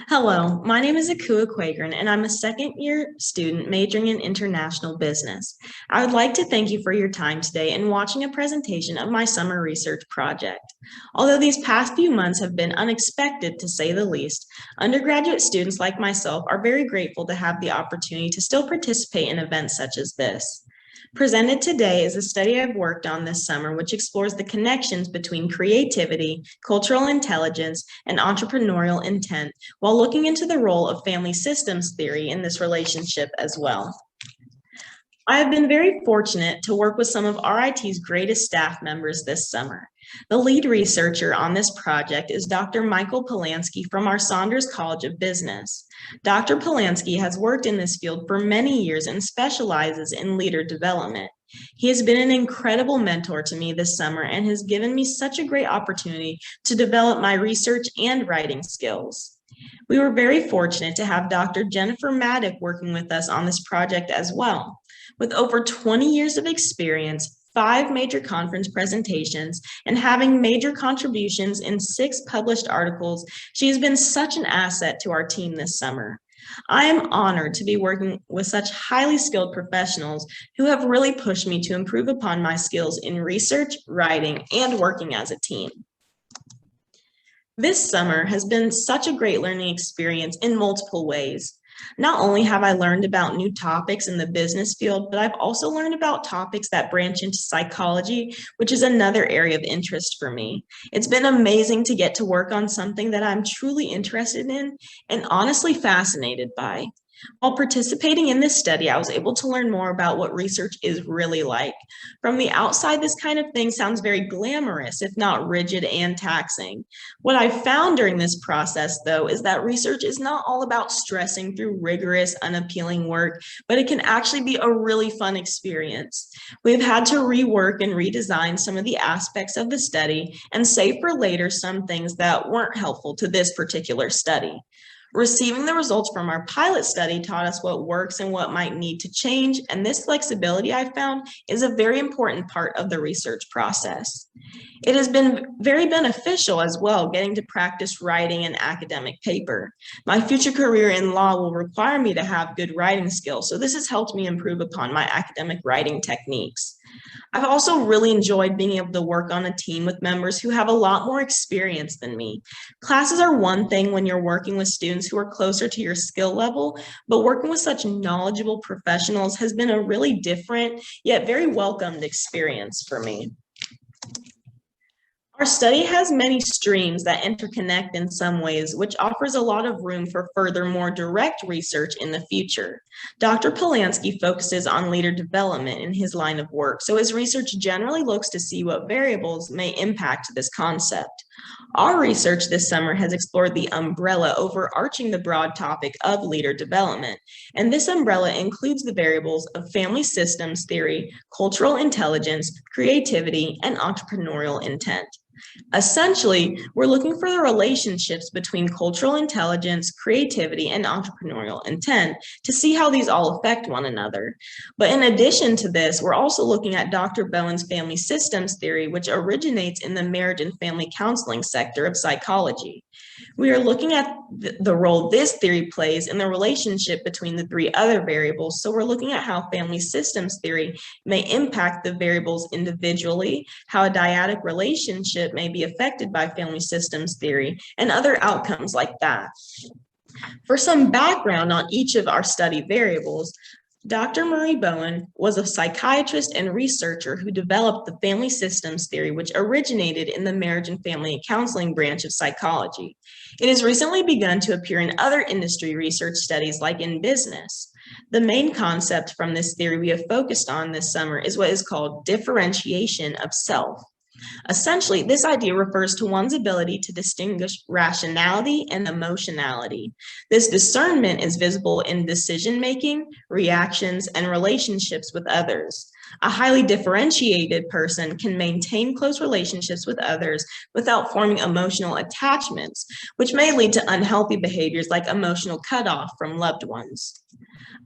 Hello, my name is Ekua-Janea, and I'm a second-year student majoring in international business. I would like to thank you for your time today and watching a presentation of my summer research project. Although these past few months have been unexpected to say the least, undergraduate students like myself are very grateful to have the opportunity to still participate in events such as this. Presented today is a study I've worked on this summer, which explores the connections between creativity, cultural intelligence, and entrepreneurial intent, while looking into the role of family systems theory in this relationship as well. I have been very fortunate to work with some of RIT's greatest staff members this summer. The lead researcher on this project is Dr. Michael Polansky from our Saunders College of Business. Dr. Polansky has worked in this field for many years and specializes in leader development. He has been an incredible mentor to me this summer and has given me such a great opportunity to develop my research and writing skills. We were very fortunate to have Dr. Jennifer Maddock working with us on this project as well. With over 20 years of experience, 5 major conference presentations, and having major contributions in 6 published articles, she has been such an asset to our team this summer. I am honored to be working with such highly skilled professionals who have really pushed me to improve upon my skills in research, writing, and working as a team. This summer has been such a great learning experience in multiple ways. Not only have I learned about new topics in the business field, but I've also learned about topics that branch into psychology, which is another area of interest for me. It's been amazing to get to work on something that I'm truly interested in and honestly fascinated by. While participating in this study, I was able to learn more about what research is really like. From the outside, this kind of thing sounds very glamorous, if not rigid and taxing. What I found during this process, though, is that research is not all about stressing through rigorous, unappealing work, but it can actually be a really fun experience. We've had to rework and redesign some of the aspects of the study and save for later some things that weren't helpful to this particular study. Receiving the results from our pilot study taught us what works and what might need to change, and this flexibility I found is a very important part of the research process. It has been very beneficial as well, getting to practice writing an academic paper. My future career in law will require me to have good writing skills, so this has helped me improve upon my academic writing techniques. I've also really enjoyed being able to work on a team with members who have a lot more experience than me. Classes are one thing when you're working with students who are closer to your skill level, but working with such knowledgeable professionals has been a really different yet very welcomed experience for me. Our study has many streams that interconnect in some ways, which offers a lot of room for further, more direct research in the future. Dr. Polansky focuses on leader development in his line of work, so his research generally looks to see what variables may impact this concept. Our research this summer has explored the umbrella overarching the broad topic of leader development, and this umbrella includes the variables of family systems theory, cultural intelligence, creativity, and entrepreneurial intent. Essentially, we're looking for the relationships between cultural intelligence, creativity, and entrepreneurial intent to see how these all affect one another. But in addition to this, we're also looking at Dr. Bowen's family systems theory, which originates in the marriage and family counseling sector of psychology. We are looking at the role this theory plays in the relationship between the 3 other variables. So we're looking at how family systems theory may impact the variables individually, how a dyadic relationship may be affected by family systems theory, and other outcomes like that. For some background on each of our study variables, Dr. Murray Bowen was a psychiatrist and researcher who developed the family systems theory, which originated in the marriage and family counseling branch of psychology. It has recently begun to appear in other industry research studies, like in business. The main concept from this theory we have focused on this summer is what is called differentiation of self. Essentially, this idea refers to one's ability to distinguish rationality and emotionality. This discernment is visible in decision-making, reactions, and relationships with others. A highly differentiated person can maintain close relationships with others without forming emotional attachments, which may lead to unhealthy behaviors like emotional cutoff from loved ones.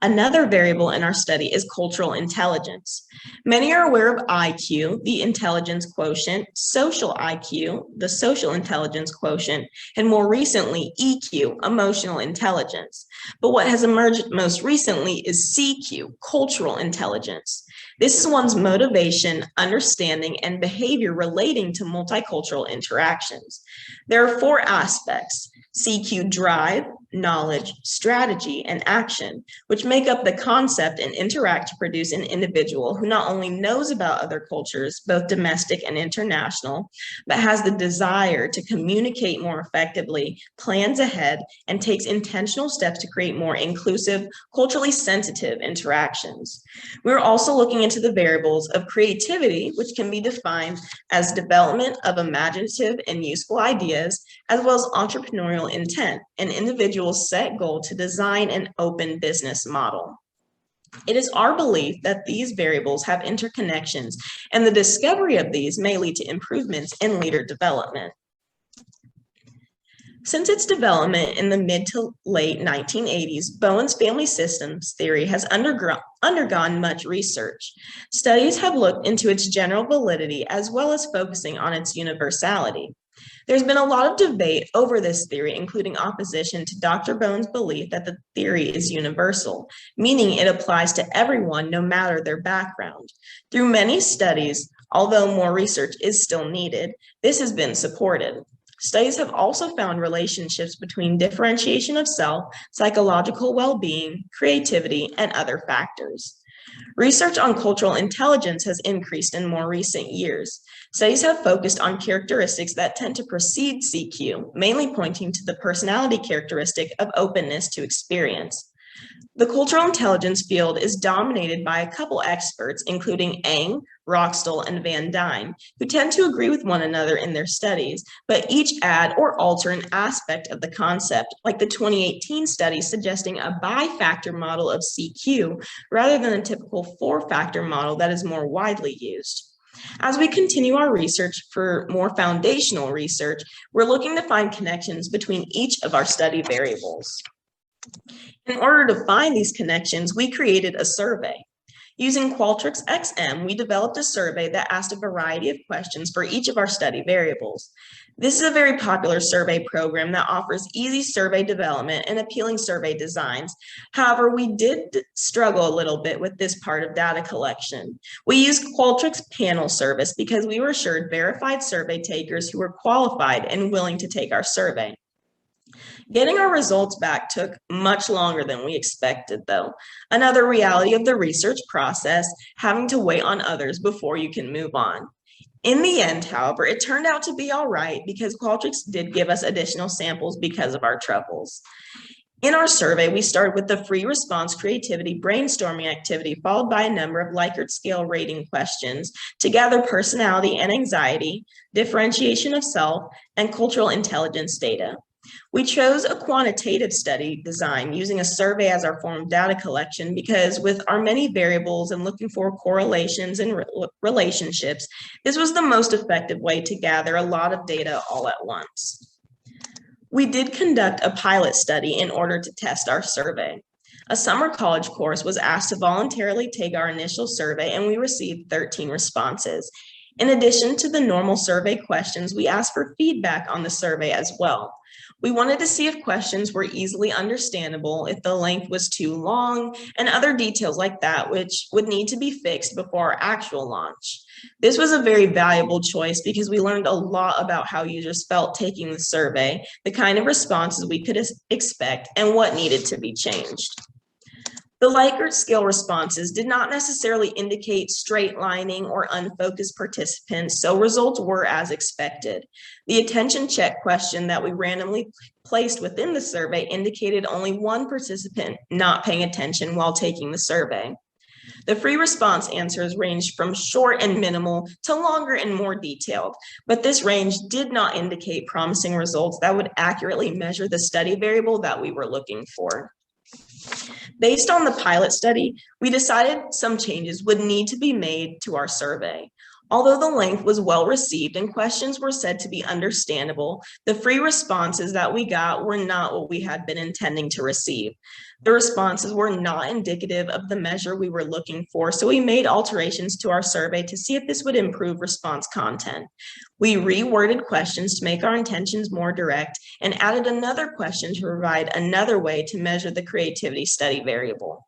Another variable in our study is cultural intelligence. Many are aware of IQ, the intelligence quotient, social IQ, the social intelligence quotient, and more recently, EQ, emotional intelligence. But what has emerged most recently is CQ, cultural intelligence. This is one's motivation, understanding, and behavior relating to multicultural interactions. There are four aspects: CQ drive, knowledge, strategy, and action, which make up the concept and interact to produce an individual who not only knows about other cultures, both domestic and international, but has the desire to communicate more effectively, plans ahead, and takes intentional steps to create more inclusive, culturally sensitive interactions. We're also looking into the variables of creativity, which can be defined as development of imaginative and useful ideas, as well as entrepreneurial intent, an individual's set goal to design an open business model. It is our belief that these variables have interconnections, and the discovery of these may lead to improvements in leader development. Since its development in the mid to late 1980s, Bowen's Family Systems Theory has undergone much research. Studies have looked into its general validity as well as focusing on its universality. There's been a lot of debate over this theory, including opposition to Dr. Bowen's belief that the theory is universal, meaning it applies to everyone no matter their background. Through many studies, although more research is still needed, this has been supported. Studies have also found relationships between differentiation of self, psychological well-being, creativity, and other factors. Research on cultural intelligence has increased in more recent years. Studies have focused on characteristics that tend to precede CQ, mainly pointing to the personality characteristic of openness to experience. The cultural intelligence field is dominated by a couple experts, including Eng, Rockstall, and Van Dyne, who tend to agree with one another in their studies, but each add or alter an aspect of the concept, like the 2018 study suggesting a bi-factor model of CQ rather than a typical four-factor model that is more widely used. As we continue our research for more foundational research, we're looking to find connections between each of our study variables. In order to find these connections, we created a survey. Using Qualtrics XM, we developed a survey that asked a variety of questions for each of our study variables. This is a very popular survey program that offers easy survey development and appealing survey designs. However, we did struggle a little bit with this part of data collection. We used Qualtrics panel service because we were assured verified survey takers who were qualified and willing to take our survey. Getting our results back took much longer than we expected, though. Another reality of the research process, having to wait on others before you can move on. In the end, however, it turned out to be all right because Qualtrics did give us additional samples because of our troubles. In our survey, we started with the free response creativity brainstorming activity, followed by a number of Likert scale rating questions to gather personality and anxiety, differentiation of self, and cultural intelligence data. We chose a quantitative study design using a survey as our form of data collection because with our many variables and looking for correlations and relationships, this was the most effective way to gather a lot of data all at once. We did conduct a pilot study in order to test our survey. A summer college course was asked to voluntarily take our initial survey, and we received 13 responses. In addition to the normal survey questions, we asked for feedback on the survey as well. We wanted to see if questions were easily understandable, if the length was too long, and other details like that, which would need to be fixed before our actual launch. This was a very valuable choice because we learned a lot about how users felt taking the survey, the kind of responses we could expect, and what needed to be changed. The Likert scale responses did not necessarily indicate straight lining or unfocused participants, so results were as expected. The attention check question that we randomly placed within the survey indicated only one participant not paying attention while taking the survey. The free response answers ranged from short and minimal to longer and more detailed, but this range did not indicate promising results that would accurately measure the study variable that we were looking for. Based on the pilot study, we decided some changes would need to be made to our survey. Although the length was well received and questions were said to be understandable, the free responses that we got were not what we had been intending to receive. The responses were not indicative of the measure we were looking for, so we made alterations to our survey to see if this would improve response content. We reworded questions to make our intentions more direct and added another question to provide another way to measure the creativity study variable.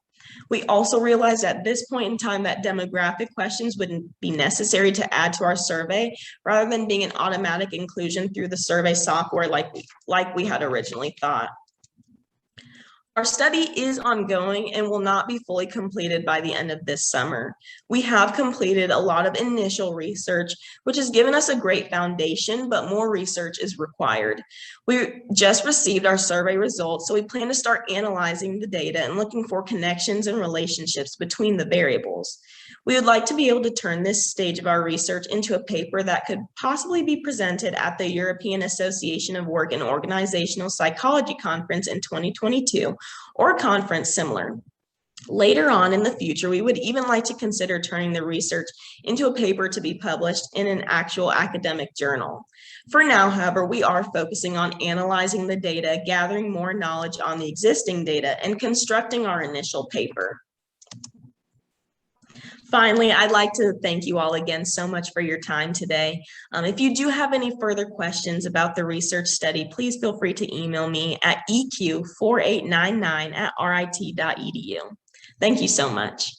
We also realized at this point in time that demographic questions wouldn't be necessary to add to our survey rather than being an automatic inclusion through the survey software like we had originally thought. Our study is ongoing and will not be fully completed by the end of this summer. We have completed a lot of initial research, which has given us a great foundation, but more research is required. We just received our survey results, so we plan to start analyzing the data and looking for connections and relationships between the variables. We would like to be able to turn this stage of our research into a paper that could possibly be presented at the European Association of Work and Organizational Psychology Conference in 2022, or a conference similar. Later on in the future, we would even like to consider turning the research into a paper to be published in an actual academic journal. For now, however, we are focusing on analyzing the data, gathering more knowledge on the existing data, and constructing our initial paper. Finally, I'd like to thank you all again so much for your time today. If you do have any further questions about the research study, please feel free to email me at eq4899@rit.edu. Thank you so much.